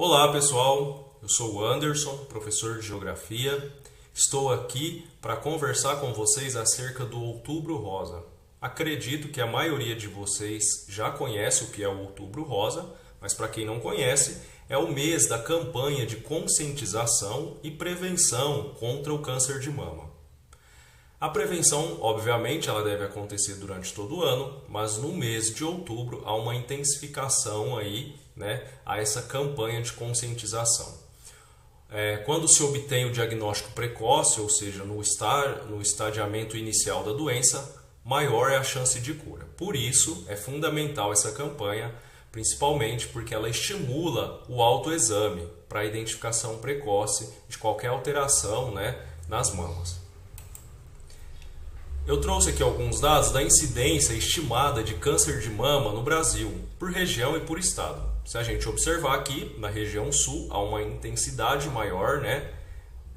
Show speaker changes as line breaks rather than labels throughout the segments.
Olá pessoal, eu sou o Anderson, professor de Geografia. Estou aqui para conversar com vocês acerca do Outubro Rosa. Acredito que a maioria de vocês já conhece o que é o Outubro Rosa, mas para quem não conhece, é o mês da campanha de conscientização e prevenção contra o câncer de mama. A prevenção, obviamente, ela deve acontecer durante todo o ano, mas no mês de outubro há uma intensificação aí, a essa campanha de conscientização. Quando se obtém o diagnóstico precoce, ou seja, no estadiamento inicial da doença, maior é a chance de cura. Por isso, é fundamental essa campanha, principalmente porque ela estimula o autoexame para a identificação precoce de qualquer alteração, nas mamas. Eu trouxe aqui alguns dados da incidência estimada de câncer de mama no Brasil, por região e por estado. Se a gente observar aqui, na região sul, há uma intensidade maior,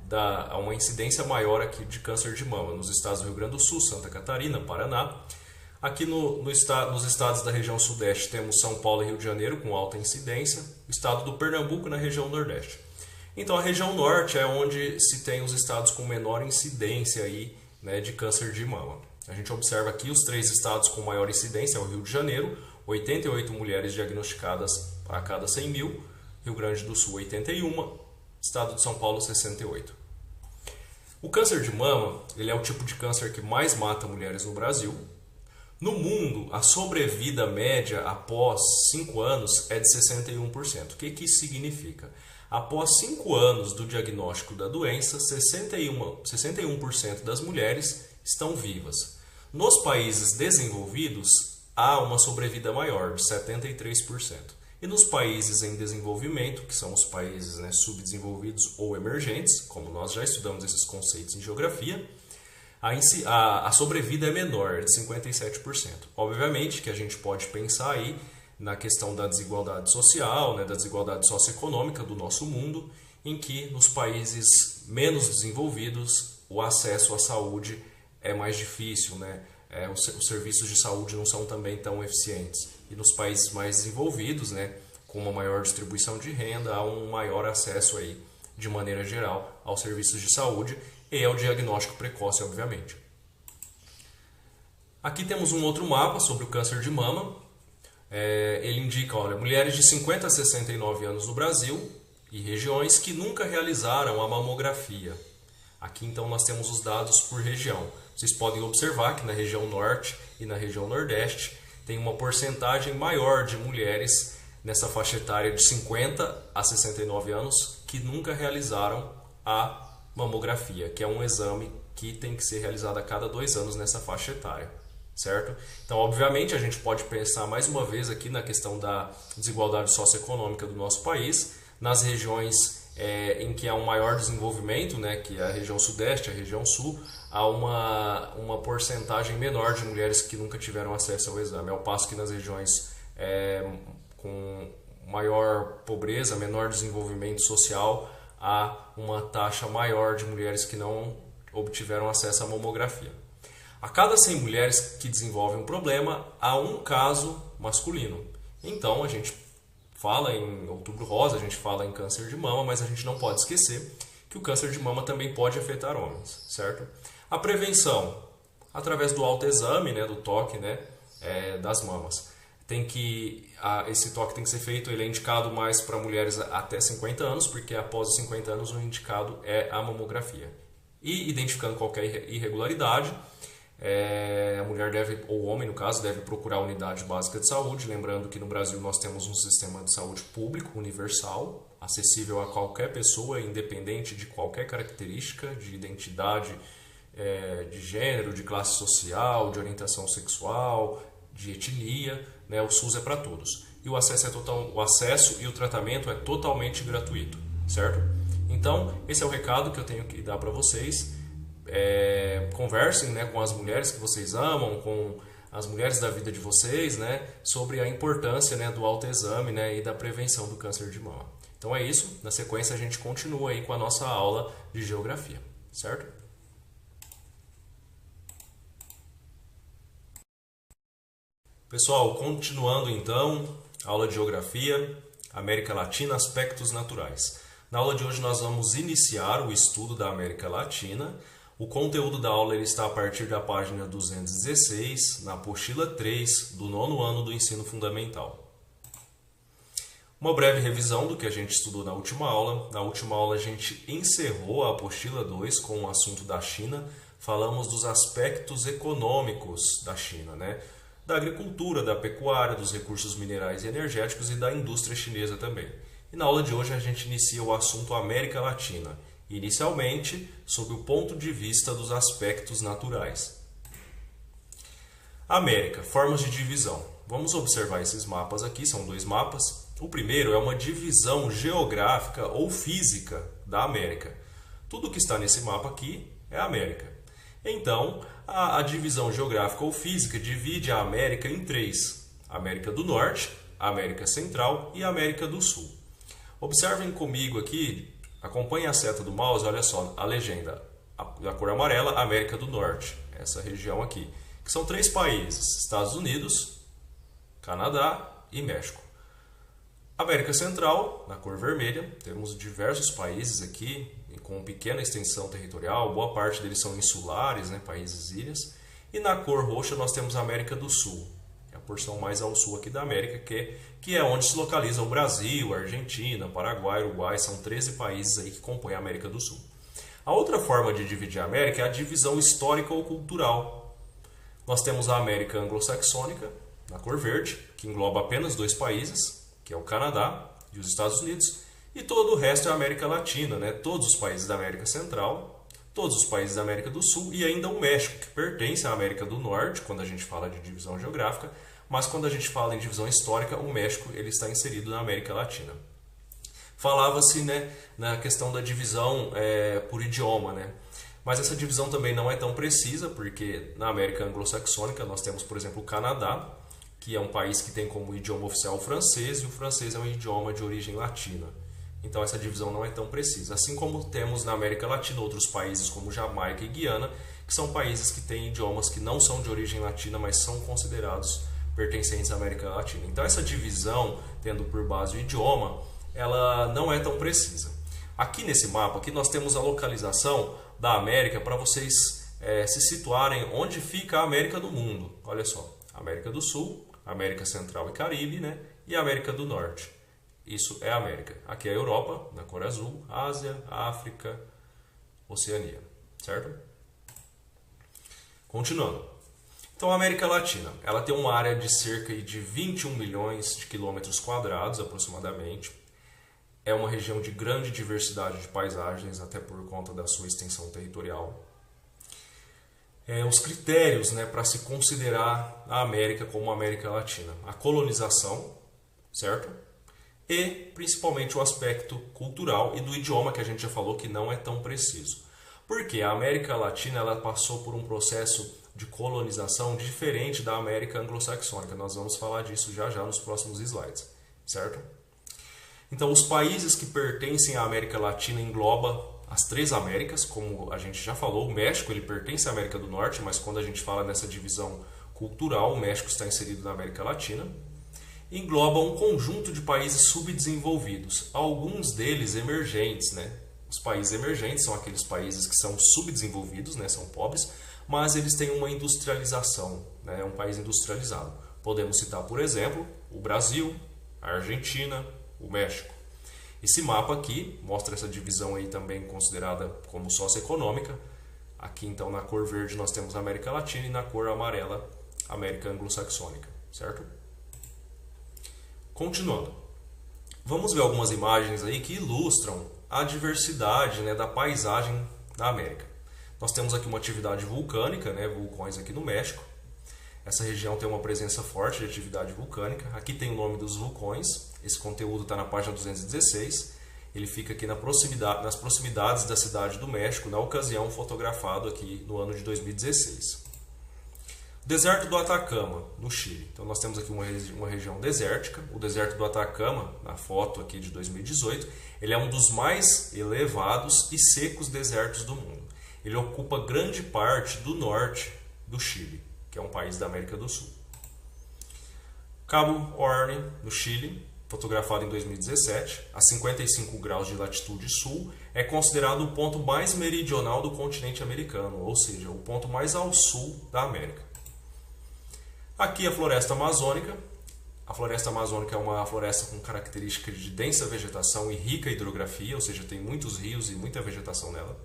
há uma incidência maior aqui de câncer de mama, nos estados do Rio Grande do Sul, Santa Catarina, Paraná. Aqui nos estados da região sudeste temos São Paulo e Rio de Janeiro com alta incidência, o estado do Pernambuco na região nordeste. Então a região norte é onde se tem os estados com menor incidência aí, de câncer de mama. A gente observa aqui os 3 estados com maior incidência, é o Rio de Janeiro, 88 mulheres diagnosticadas para cada 100 mil, Rio Grande do Sul 81, estado de São Paulo 68. O câncer de mama, ele é o tipo de câncer que mais mata mulheres no Brasil. No mundo, a sobrevida média após 5 anos é de 61%. O que isso significa? Após 5 anos do diagnóstico da doença, 61% das mulheres estão vivas. Nos países desenvolvidos, há uma sobrevida maior, de 73%. E nos países em desenvolvimento, que são os países subdesenvolvidos ou emergentes, como nós já estudamos esses conceitos em geografia, a sobrevida é menor, de 57%. Obviamente que a gente pode pensar aí na questão da desigualdade social, da desigualdade socioeconômica do nosso mundo, em que nos países menos desenvolvidos o acesso à saúde é mais difícil, os serviços de saúde não são também tão eficientes. E nos países mais desenvolvidos, com uma maior distribuição de renda, há um maior acesso aí, de maneira geral, aos serviços de saúde e ao diagnóstico precoce, obviamente. Aqui temos um outro mapa sobre o câncer de mama. Ele indica, mulheres de 50 a 69 anos no Brasil e regiões que nunca realizaram a mamografia. Aqui então nós temos os dados por região. Vocês podem observar que na região norte e na região nordeste tem uma porcentagem maior de mulheres nessa faixa etária de 50 a 69 anos que nunca realizaram a mamografia, que é um exame que tem que ser realizado a cada 2 anos nessa faixa etária. Certo? Então, obviamente, a gente pode pensar mais uma vez aqui na questão da desigualdade socioeconômica do nosso país, nas regiões em que há um maior desenvolvimento, que é a região sudeste, a região sul, há uma porcentagem menor de mulheres que nunca tiveram acesso ao exame, ao passo que nas regiões com maior pobreza, menor desenvolvimento social, há uma taxa maior de mulheres que não obtiveram acesso à mamografia. A cada 100 mulheres que desenvolvem um problema, há um caso masculino. Então, a gente fala em Outubro Rosa, a gente fala em câncer de mama, mas a gente não pode esquecer que o câncer de mama também pode afetar homens, certo? A prevenção, através do autoexame, do toque das mamas. Esse toque tem que ser feito, ele é indicado mais para mulheres até 50 anos, porque após os 50 anos o indicado é a mamografia. E identificando qualquer irregularidade, a mulher ou o homem no caso, deve procurar a unidade básica de saúde, lembrando que no Brasil nós temos um sistema de saúde público, universal, acessível a qualquer pessoa, independente de qualquer característica, de identidade, de gênero, de classe social, de orientação sexual, de etnia, o SUS é para todos. E o acesso e o tratamento é totalmente gratuito, certo? Então, esse é o recado que eu tenho que dar para vocês. Conversem com as mulheres que vocês amam, com as mulheres da vida de vocês, sobre a importância do autoexame e da prevenção do câncer de mama. Então é isso, na sequência a gente continua aí com a nossa aula de geografia, certo? Pessoal, continuando então, aula de geografia, América Latina, aspectos naturais. Na aula de hoje nós vamos iniciar o estudo da América Latina. O conteúdo da aula ele está a partir da página 216, na apostila 3 do 9º ano do ensino fundamental. Uma breve revisão do que a gente estudou na última aula. Na última aula a gente encerrou a apostila 2 com o assunto da China. Falamos dos aspectos econômicos da China, né? Da agricultura, da pecuária, dos recursos minerais e energéticos e da indústria chinesa também. E na aula de hoje a gente inicia o assunto América Latina, inicialmente sob o ponto de vista dos aspectos naturais. América, formas de divisão. Vamos observar esses mapas aqui, são 2 mapas. O primeiro é uma divisão geográfica ou física da América. Tudo que está nesse mapa aqui é a América. Então, a divisão geográfica ou física divide a América em 3. América do Norte, América Central e América do Sul. Observem comigo aqui, acompanhem a seta do mouse, olha só, a legenda, da cor amarela, América do Norte, essa região aqui, que são 3 países, Estados Unidos, Canadá e México. América Central, na cor vermelha, temos diversos países aqui, com pequena extensão territorial, boa parte deles são insulares, né, países ilhas. E na cor roxa nós temos a América do Sul, que é a porção mais ao sul aqui da América, que é onde se localiza o Brasil, a Argentina, Paraguai, Uruguai, são 13 países aí que compõem a América do Sul. A outra forma de dividir a América é a divisão histórica ou cultural. Nós temos a América anglo-saxônica, na cor verde, que engloba apenas 2 países, que é o Canadá e os Estados Unidos, e todo o resto é a América Latina, né? Todos os países da América Central, todos os países da América do Sul e ainda o México, que pertence à América do Norte, quando a gente fala de divisão geográfica, mas quando a gente fala em divisão histórica, o México ele está inserido na América Latina. Falava-se, né, na questão da divisão por idioma, né? Mas essa divisão também não é tão precisa, porque na América anglo-saxônica nós temos, por exemplo, o Canadá, que é um país que tem como idioma oficial o francês, e o francês é um idioma de origem latina. Então essa divisão não é tão precisa. Assim como temos na América Latina outros países como Jamaica e Guiana, que são países que têm idiomas que não são de origem latina, mas são considerados pertencentes à América Latina. Então essa divisão, tendo por base o idioma, ela não é tão precisa. Aqui nesse mapa aqui nós temos a localização da América para vocês se situarem onde fica a América do mundo. Olha só, América do Sul, América Central e Caribe, né? E América do Norte. Isso é a América. Aqui é a Europa, na cor azul, Ásia, África, Oceania, certo? Continuando. Então a América Latina, ela tem uma área de cerca de 21 milhões de quilômetros quadrados aproximadamente. É uma região de grande diversidade de paisagens, até por conta da sua extensão territorial. Os critérios, né, para se considerar a América como América Latina: a colonização, certo? E principalmente o aspecto cultural e do idioma, que a gente já falou que não é tão preciso. Porque a América Latina ela passou por um processo de colonização diferente da América anglo-saxônica. Nós vamos falar disso já já nos próximos slides, certo? Então os países que pertencem à América Latina engloba as 3 Américas, como a gente já falou. O México ele pertence à América do Norte, mas quando a gente fala nessa divisão cultural, o México está inserido na América Latina. Engloba um conjunto de países subdesenvolvidos, alguns deles emergentes, né? Os países emergentes são aqueles países que são subdesenvolvidos, né? São pobres, mas eles têm uma industrialização, né? É um país industrializado. Podemos citar, por exemplo, o Brasil, a Argentina, o México. Esse mapa aqui mostra essa divisão aí também considerada como socioeconômica. Aqui então na cor verde nós temos a América Latina e na cor amarela a América anglo-saxônica, certo? Continuando. Vamos ver algumas imagens aí que ilustram a diversidade, né, da paisagem da América. Nós temos aqui uma atividade vulcânica, né, vulcões aqui no México. Essa região tem uma presença forte de atividade vulcânica. Aqui tem o nome dos vulcões. Esse conteúdo está na página 216. Ele fica aqui nas proximidades da cidade do México, na ocasião fotografado aqui no ano de 2016. Deserto do Atacama, no Chile. Então nós temos aqui uma região desértica. O deserto do Atacama, na foto aqui de 2018, ele é um dos mais elevados e secos desertos do mundo. Ele ocupa grande parte do norte do Chile, que é um país da América do Sul. Cabo Horn, no Chile, fotografado em 2017, a 55 graus de latitude sul, é considerado o ponto mais meridional do continente americano, ou seja, o ponto mais ao sul da América. Aqui a floresta amazônica. A floresta amazônica é uma floresta com características de densa vegetação e rica hidrografia, ou seja, tem muitos rios e muita vegetação nela.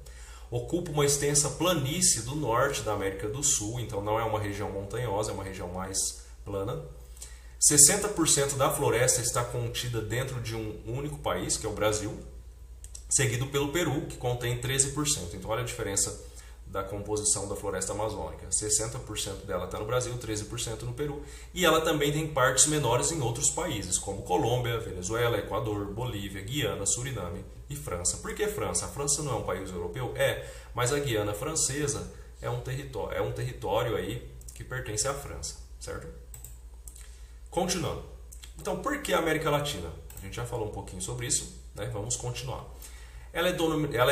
Ocupa uma extensa planície do norte da América do Sul, então não é uma região montanhosa, é uma região mais plana. 60% da floresta está contida dentro de um único país, que é o Brasil, seguido pelo Peru, que contém 13%. Então olha a diferença da composição da floresta amazônica. 60% dela está no Brasil, 13% no Peru. E ela também tem partes menores em outros países, como Colômbia, Venezuela, Equador, Bolívia, Guiana, Suriname e França. Por que França? A França não é um país europeu? É, mas a Guiana Francesa é um território aí que pertence à França, certo? Continuando. Então, por que a América Latina? A gente já falou um pouquinho sobre isso, né? Vamos continuar. Ela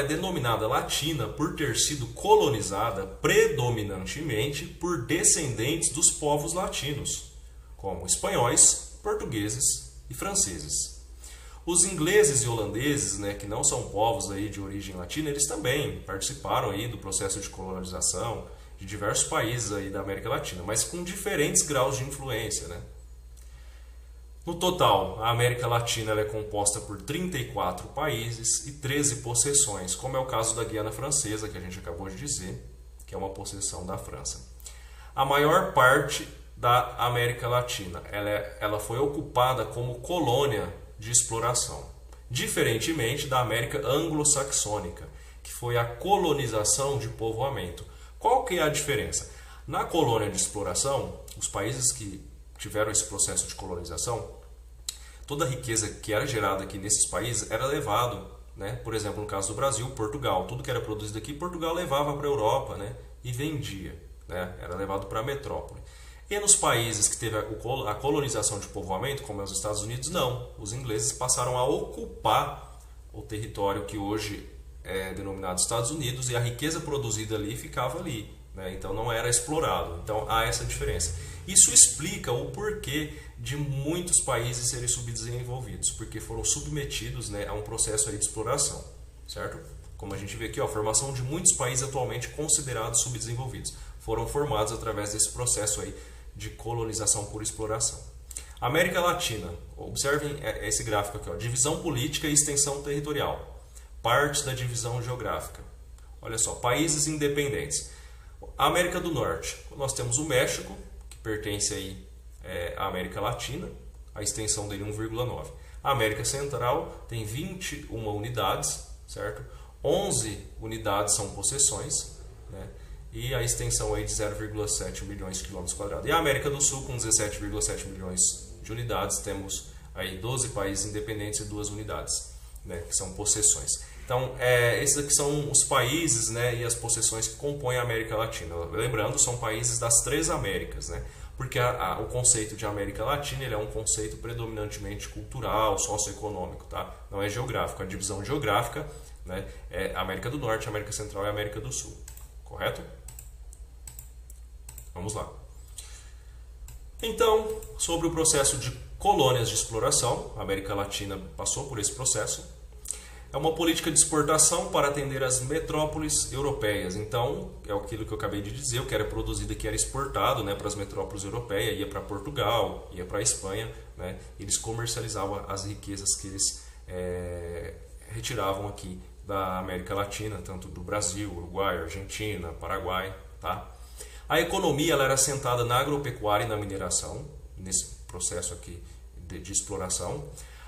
é denominada latina por ter sido colonizada predominantemente por descendentes dos povos latinos, como espanhóis, portugueses e franceses. Os ingleses e holandeses, né, que não são povos aí de origem latina, eles também participaram aí do processo de colonização de diversos países aí da América Latina, mas com diferentes graus de influência, né? No total, a América Latina ela é composta por 34 países e 13 possessões, como é o caso da Guiana Francesa, que a gente acabou de dizer, que é uma possessão da França. A maior parte da América Latina ela foi ocupada como colônia de exploração, diferentemente da América anglo-saxônica, que foi a colonização de povoamento. Qual que é a diferença? Na colônia de exploração, os países que tiveram esse processo de colonização, toda a riqueza que era gerada aqui nesses países era levado, né? Por exemplo, no caso do Brasil, Portugal, tudo que era produzido aqui, Portugal levava para a Europa, né? E vendia, né? Era levado para a metrópole. E nos países que teve a colonização de povoamento, como é os Estados Unidos, não. Os ingleses passaram a ocupar o território que hoje é denominado Estados Unidos e a riqueza produzida ali ficava ali, né? Então não era explorado. Então há essa diferença. Isso explica o porquê de muitos países serem subdesenvolvidos, porque foram submetidos, né, a um processo aí de exploração, certo? Como a gente vê aqui, ó, a formação de muitos países atualmente considerados subdesenvolvidos foram formados através desse processo aí de colonização por exploração. América Latina, observem esse gráfico aqui, ó, divisão política e extensão territorial, partes da divisão geográfica. Olha só, países independentes. A América do Norte, nós temos o México, pertence aí à América Latina, a extensão dele 1,9. A América Central tem 21 unidades, certo? 11 unidades são possessões, né? E a extensão aí de 0,7 milhões de quilômetros quadrados. E a América do Sul, com 17,7 milhões de unidades, temos aí 12 países independentes e 2 unidades, né, que são possessões. Então, esses aqui são os países, né, e as possessões que compõem a América Latina. Lembrando, são países das 3 Américas, né, porque o conceito de América Latina ele é um conceito predominantemente cultural, socioeconômico, tá? Não é geográfico. A divisão geográfica, né, é América do Norte, América Central e América do Sul. Correto? Vamos lá. Então, sobre o processo de colônias de exploração, a América Latina passou por esse processo. É uma política de exportação para atender as metrópoles europeias. Então, é aquilo que eu acabei de dizer, o que era produzido aqui era exportado, né, para as metrópoles europeias, ia para Portugal, ia para a Espanha, né, eles comercializavam as riquezas que eles retiravam aqui da América Latina, tanto do Brasil, Uruguai, Argentina, Paraguai. Tá? A economia ela era assentada na agropecuária e na mineração, nesse processo aqui de exploração.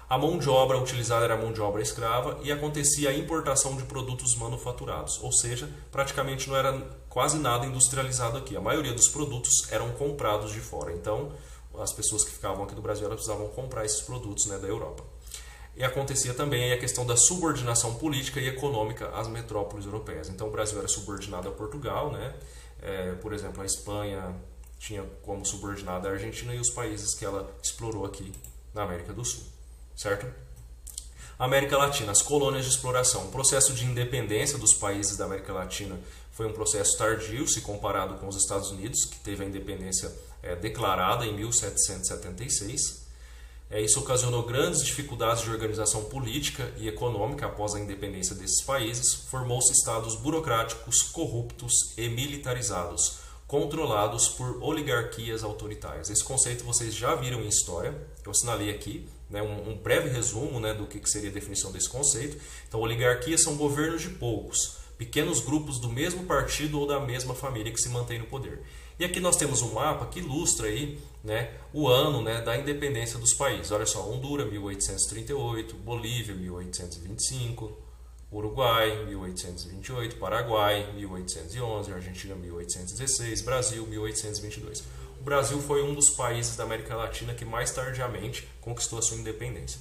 A mão de obra utilizada era a mão de obra escrava e acontecia a importação de produtos manufaturados, ou seja, praticamente não era quase nada industrializado aqui. A maioria dos produtos eram comprados de fora, então as pessoas que ficavam aqui do Brasil elas precisavam comprar esses produtos, né, da Europa. E acontecia também a questão da subordinação política e econômica às metrópoles europeias. Então o Brasil era subordinado a Portugal, né? Por exemplo, a Espanha tinha como subordinada a Argentina e os países que ela explorou aqui na América do Sul. Certo? América Latina, as colônias de exploração. O processo de independência dos países da América Latina foi um processo tardio se comparado com os Estados Unidos, que teve a independência declarada em 1776. Isso ocasionou grandes dificuldades de organização política e econômica após a independência desses países. Formou-se estados burocráticos, corruptos e militarizados, controlados por oligarquias autoritárias. Esse conceito vocês já viram em história, eu assinalei aqui, né, um breve resumo, né, do que seria a definição desse conceito. Então, oligarquias são governos de poucos, pequenos grupos do mesmo partido ou da mesma família que se mantém no poder. E aqui nós temos um mapa que ilustra aí, né, o ano, né, da independência dos países. Olha só, Honduras 1838, Bolívia 1825, Uruguai 1828, Paraguai 1811, Argentina 1816, Brasil 1822. O Brasil foi um dos países da América Latina que mais tardiamente conquistou a sua independência.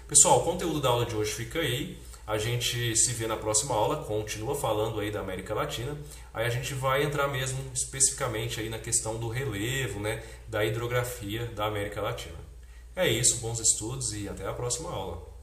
Pessoal, o conteúdo da aula de hoje fica aí. A gente se vê na próxima aula, continua falando aí da América Latina. Aí a gente vai entrar mesmo especificamente aí na questão do relevo, né, da hidrografia da América Latina. É isso, bons estudos e até a próxima aula.